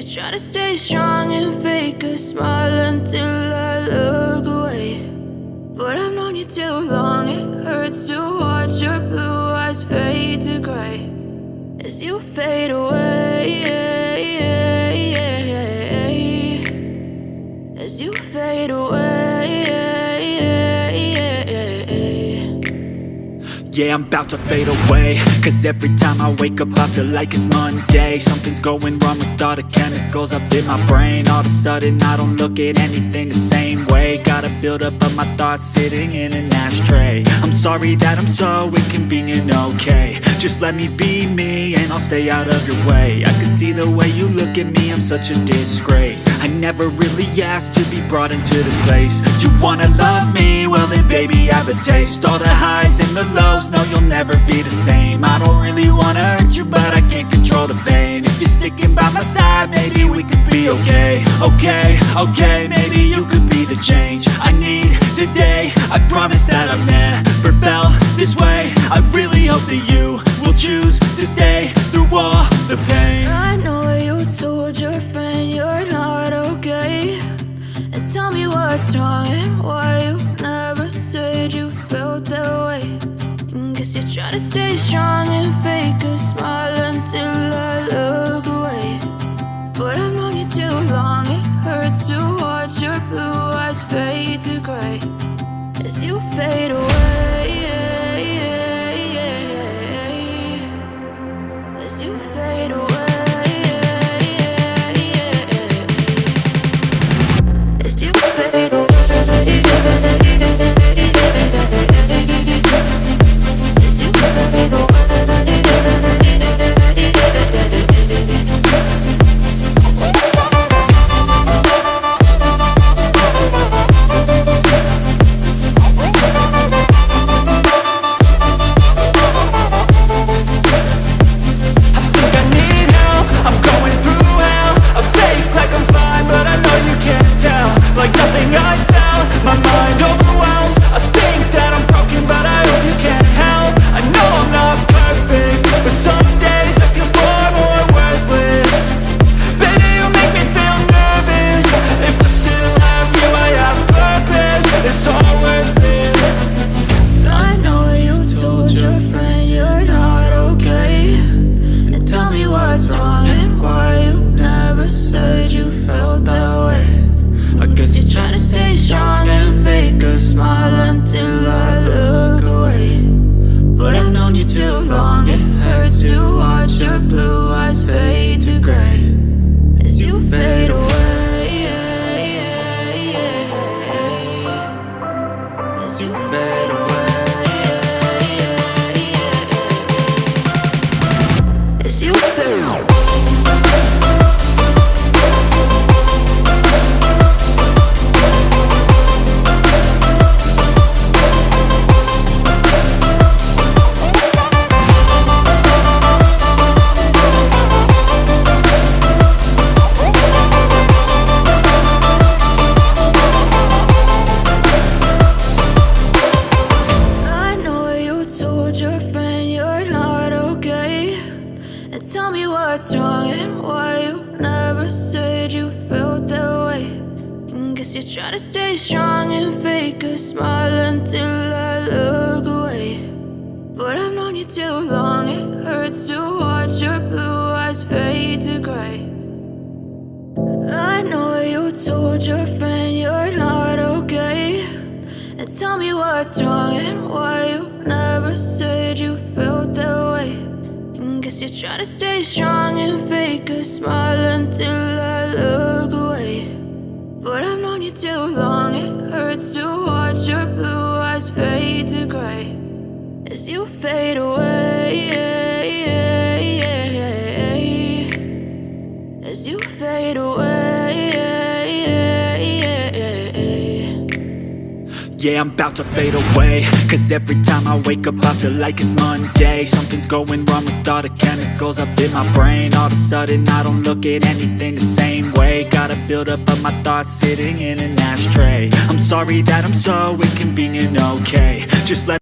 you're trying to stay strong and fake a smile until I look away. But I've known you too long, it hurts to watch your blue eyes fade to gray as you fade away, as you fade away. Yeah, I'm about to fade away, cause every time I wake up I feel like it's Monday. Something's going wrong with all the chemicals up in my brain. All of a sudden I don't look at anything the same way. Gotta build up of my thoughts sitting in an ashtray. I'm sorry that I'm so inconvenient, okay. Just let me be me and I'll stay out of your way. I can see the way you look at me, I'm such a disgrace. I never really asked to be brought into this place. You wanna love me? Well then baby I have a taste. All the highs and the lows, no you'll never be the same. I don't really wanna hurt you but I can't control the pain. If you're sticking by my side maybe we could be okay. Okay, maybe you could be the change I need today. I promise that I've never felt this way. I really hope that you will choose to stay through all the pain. I know you told your friend you're not okay, and tell me what's wrong and why you never said you felt that way. Guess you're trying to stay strong and fake a smile until I look away. But I've known you too long, it hurts to watch your blue eyes fade to gray as you fade away, as you fade away, as you fade away. Like nothing I felt, my mind overwhelms. I think that I'm broken but I hope you can't help. I know I'm not perfect, but some days I feel far more worthless. Baby, you make me feel nervous. If I still have you, I have purpose. It's all worth it. I know you told your friend you're not okay, and tell me what's wrong and why you never said you felt that way. I guess you're trying to stay strong and fake a smile until I look away. But I've known you too long, it hurts to watch your blue eyes fade to gray as you fade away, as you fade away, as you fade away. Tell me what's wrong and why you never said you felt that way. Guess you're trying to stay strong and fake a smile until I look away. But I've known you too long, it hurts to watch your blue eyes fade to gray. I know you told your friend you're not okay, and tell me what's wrong and why you never said you felt that way. Guess you're trying to stay strong and fake a smile until I look away. But I've known you too long, it hurts to watch your blue eyes fade to gray as you fade away, as you fade away. Yeah, I'm about to fade away, cause every time I wake up I feel like it's Monday. Something's going wrong with all the chemicals up in my brain. All of a sudden I don't look at anything the same way. Gotta build up of my thoughts sitting in an ashtray. I'm sorry that I'm so inconvenient, okay. Just let